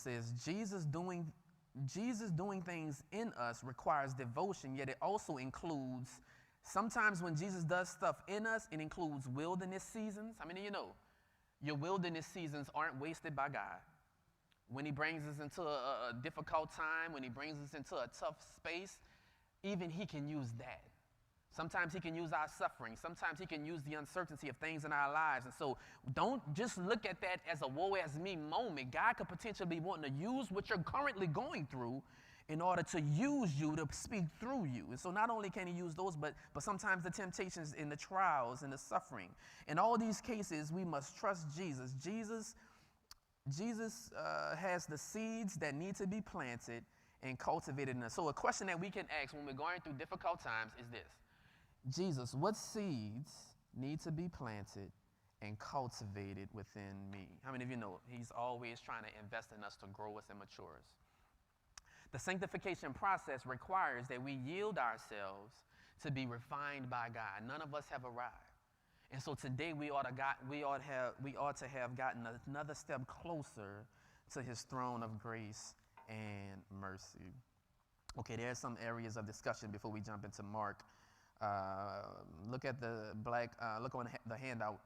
says, Jesus doing things in us requires devotion, yet it also includes, sometimes when Jesus does stuff in us, it includes wilderness seasons. How many of you know your wilderness seasons aren't wasted by God? When he brings us into a difficult time, when he brings us into a tough space, even he can use that. Sometimes he can use our suffering. Sometimes he can use the uncertainty of things in our lives. And so don't just look at that as a woe as me moment. God could potentially be wanting to use what you're currently going through in order to use you to speak through you. And so not only can he use those, but sometimes the temptations and the trials and the suffering. In all these cases, we must trust Jesus. Jesus has the seeds that need to be planted and cultivated in us. So a question that we can ask when we're going through difficult times is this: Jesus, what seeds need to be planted and cultivated within me? How many of you know he's always trying to invest in us to grow us and mature us? The sanctification process requires that we yield ourselves to be refined by God. None of us have arrived. And so today we ought to have gotten another step closer to his throne of grace and mercy. Okay, there are some areas of discussion before we jump into Mark. Look at look on the handout.